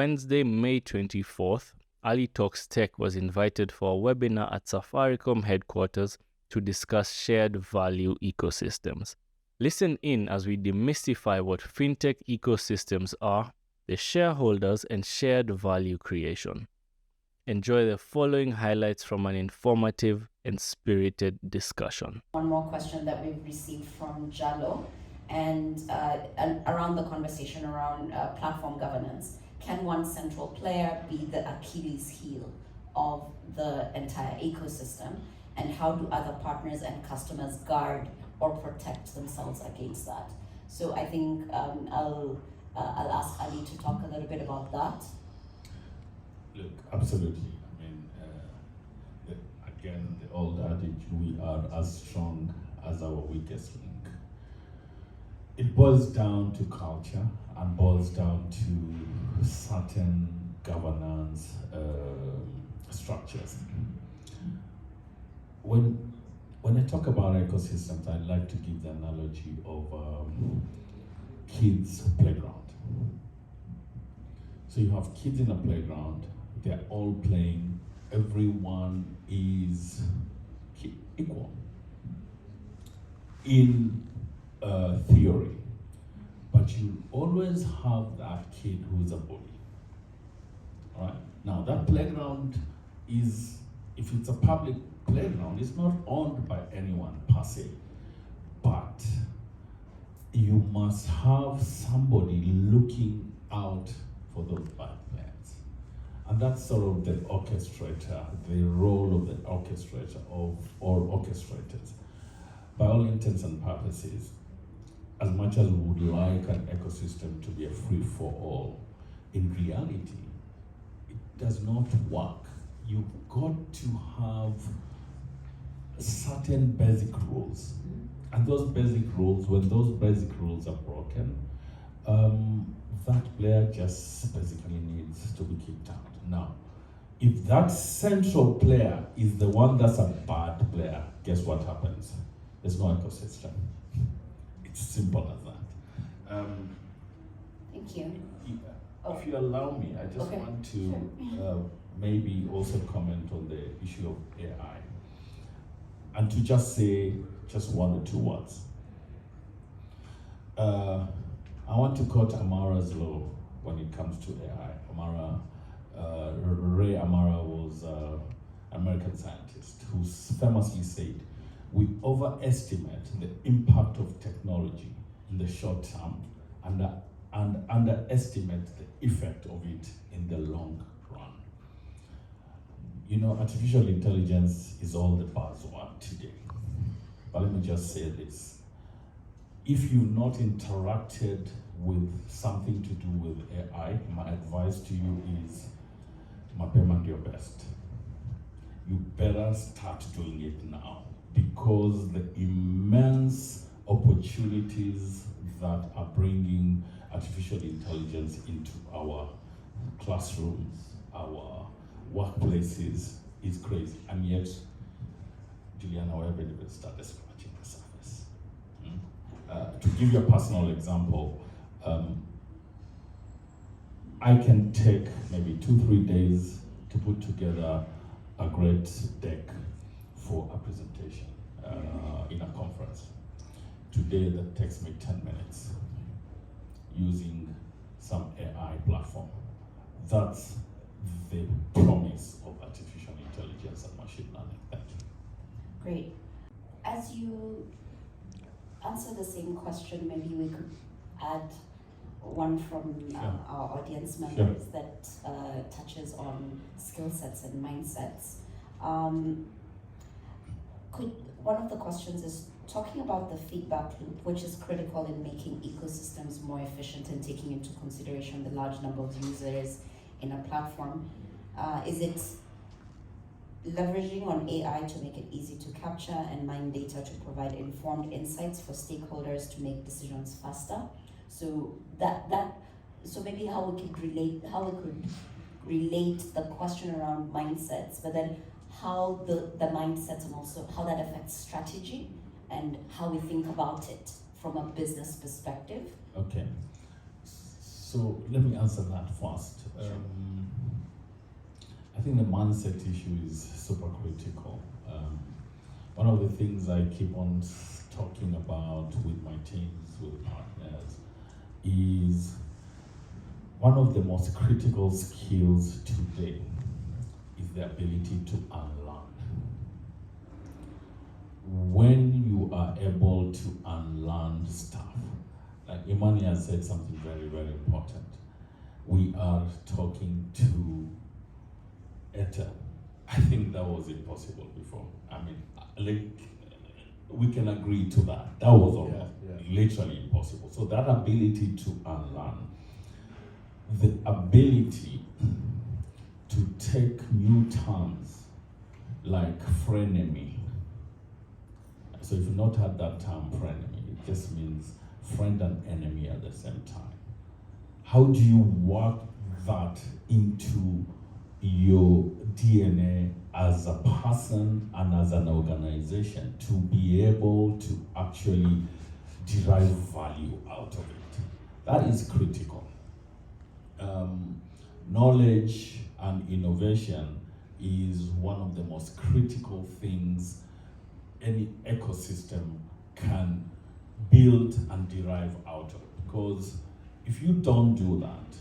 Wednesday, May 24th, Ali Talks Tech was invited for a webinar at Safaricom headquarters to discuss shared value ecosystems. Listen in as we demystify what fintech ecosystems are, the shareholders, and shared value creation. Enjoy the following highlights from an informative and spirited discussion. One more question that we've received from Jalo and around the conversation around platform governance. Can one central player be the Achilles heel of the entire ecosystem? And how do other partners and customers guard or protect themselves against that? So I think I'll ask Ali to talk a little bit about that. Look, absolutely. I mean, again, the old adage, we are as strong as our weakest link. It boils down to culture and boils down to certain governance structures. When I talk about ecosystems, I like to give the analogy of kids' playground. So you have kids in a playground, they're all playing, everyone is equal in theory, but you always have that kid who's a bully. All right? Now that playground is, if it's a public playground, it's not owned by anyone per se, but you must have somebody looking out for those bad players. And that's sort of the orchestrator, the role of the orchestrator or orchestrators. By all intents and purposes, as much as we would like an ecosystem to be a free-for-all, in reality, it does not work. You've got to have certain basic rules. And those basic rules, when those basic rules are broken, that player just basically needs to be kicked out. Now, if that central player is the one that's a bad player, guess what happens? There's no ecosystem. It's simple as that. Thank you. If you allow me, I just want to maybe also comment on the issue of AI. And to just say just one or two words. I want to quote Amara's law when it comes to AI. Ray Amara was an American scientist who famously said, we overestimate the impact of technology in the short term and underestimate the effect of it in the long run. You know, artificial intelligence is all the buzzword today. But let me just say this. If you've not interacted with something to do with AI, my advice to you is mapema ndio best. You better start doing it now, because the immense opportunities that are bringing artificial intelligence into our classrooms, our workplaces is crazy. And yet, Juliana, we haven't even started scratching the surface. To give you a personal example, I can take maybe 2-3 days to put together a great deck for a presentation in a conference. Today, that takes me 10 minutes using some AI platform. That's the promise of artificial intelligence and machine learning. Thank you. Great. As you answer the same question, maybe we could add one from our audience members that touches on skill sets and mindsets. One of the questions is talking about the feedback loop, which is critical in making ecosystems more efficient and taking into consideration the large number of users in a platform. Is it leveraging on AI to make it easy to capture and mine data to provide informed insights for stakeholders to make decisions faster? So so maybe how we could relate the question around mindsets, but then how the mindsets and also how that affects strategy and how we think about it from a business perspective. Okay. So let me answer that first. I think the mindset issue is super critical. One of the things I keep on talking about with my teams, with partners, is one of the most critical skills today is the ability to unlearn. When you are able to unlearn stuff, like Imani has said something very, very important. We are talking to Ether. I think that was impossible before. I mean, like, we can agree to that. That was almost literally impossible. So that ability to unlearn, the ability to take new terms like frenemy. So if you've not had that term frenemy, it just means friend and enemy at the same time. How do you work that into your DNA as a person and as an organization to be able to actually derive value out of it? That is critical. Knowledge and innovation is one of the most critical things any ecosystem can build and derive out of it. Because if you don't do that,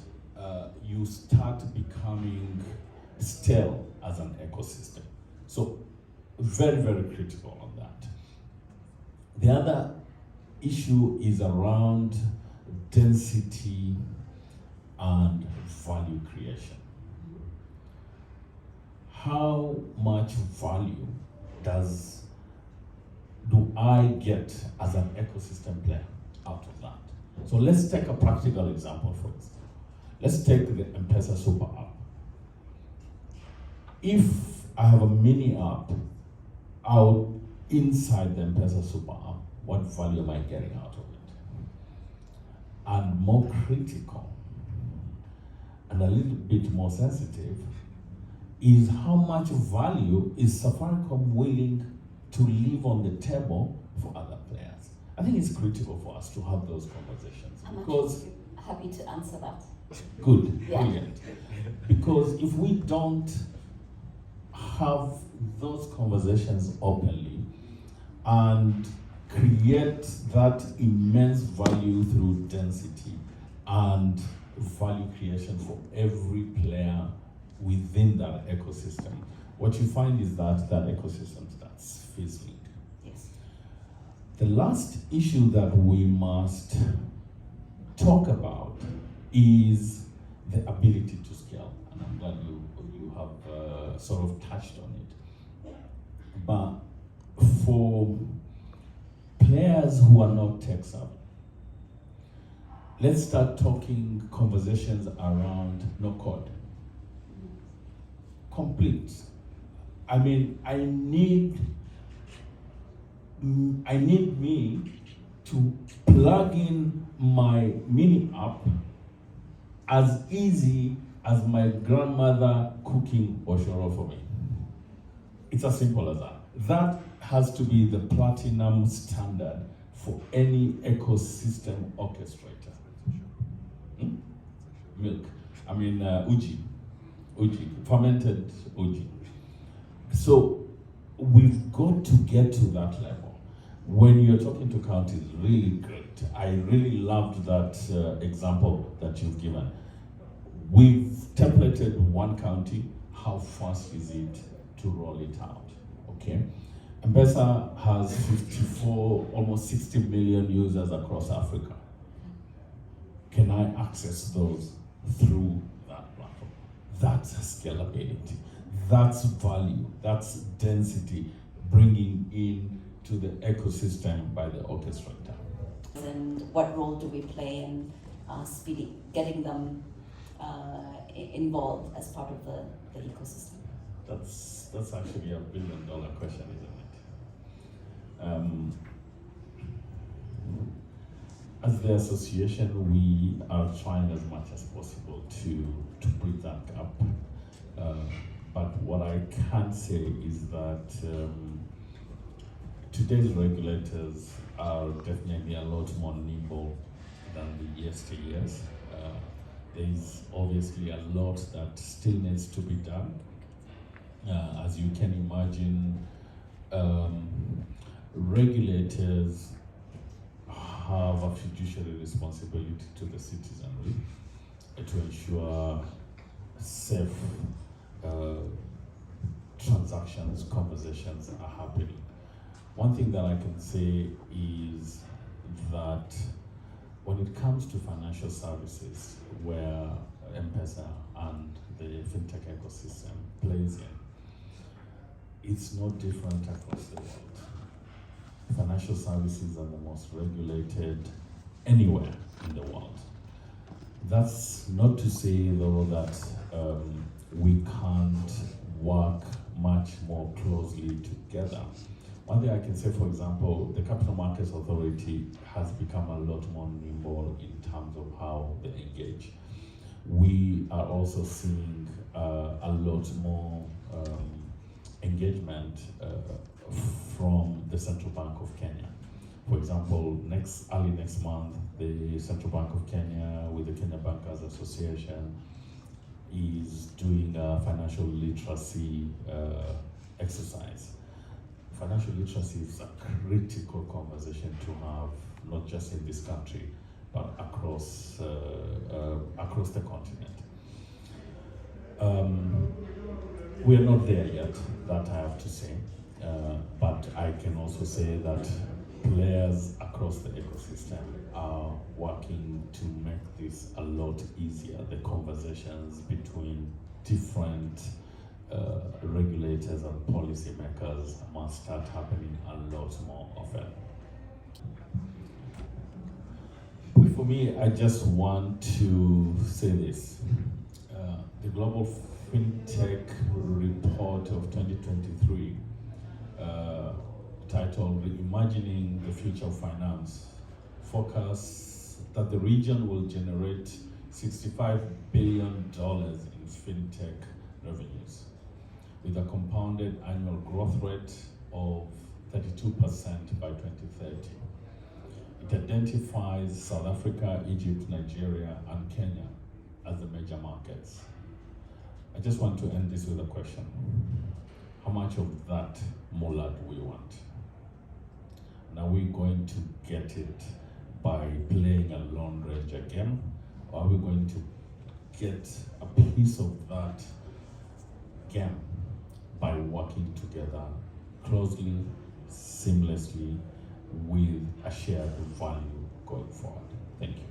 you start becoming stale as an ecosystem. So very, very critical on that. The other issue is around density and value creation. How much value do I get as an ecosystem player out of that? So let's take a practical example for instance. Let's take the M-Pesa Super App. If I have a mini app out inside the M-Pesa Super App, what value am I getting out of it? And more critical, and a little bit more sensitive, is how much value is Safaricom willing to leave on the table for other players? I think it's critical for us to have those conversations. Because happy to answer that. Good, brilliant. Because if we don't have those conversations openly and create that immense value through density and value creation for every player within that ecosystem, what you find is that that ecosystem starts fizzling. Yes. The last issue that we must talk about is the ability to scale, and I'm glad you have sort of touched on it. But for players who are not tech savvy, let's start talking conversations around no code. Complete. I mean, I need me to plug in my mini app as easy as my grandmother cooking oshoro for me. It's as simple as that. That has to be the platinum standard for any ecosystem orchestrator. Milk. I mean, uji, fermented uji. So we've got to get to that level. When you're talking to counties, really great. I really loved that example that you've given. We've templated one county. How fast is it to roll it out? Okay. M-Pesa has 54, almost 60 million users across Africa. Can I access those through that platform? That's scalability. That's value. That's density, bringing in to the ecosystem by the orchestrator. And what role do we play in getting them involved as part of the ecosystem? That's actually a $1 billion question, isn't it? As the association, we are trying as much as possible to bridge that gap. But what I can say is that today's regulators are definitely a lot more nimble than the yesteryears. There's obviously a lot that still needs to be done. As you can imagine, regulators have a fiduciary responsibility to the citizenry to ensure safe transactions, conversations are happening. One thing that I can say is that when it comes to financial services, where M-Pesa and the fintech ecosystem plays in, it's no different across the world. Financial services are the most regulated anywhere in the world. That's not to say, though, that we can't work much more closely together. One thing I can say, for example, the Capital Markets Authority has become a lot more nimble in terms of how they engage. We are also seeing a lot more engagement from the Central Bank of Kenya. For example, early next month, the Central Bank of Kenya with the Kenya Bankers Association is doing a financial literacy exercise. Financial literacy is a critical conversation to have, not just in this country, but across the continent. We are not there yet, that I have to say, but I can also say that players across the ecosystem are working to make this a lot easier. The conversations between different regulators and policymakers must start happening a lot more often. For me, I just want to say this. The Global Fintech Report of 2023, titled Reimagining the Future of Finance, forecasts that the region will generate $65 billion in fintech revenues, with a compounded annual growth rate of 32% by 2030. It identifies South Africa, Egypt, Nigeria, and Kenya as the major markets. I just want to end this with a question. How much of that moolah do we want? And are we going to get it by playing a Lone Ranger game? Or are we going to get a piece of that game by working together closely, seamlessly, with a shared value going forward? Thank you.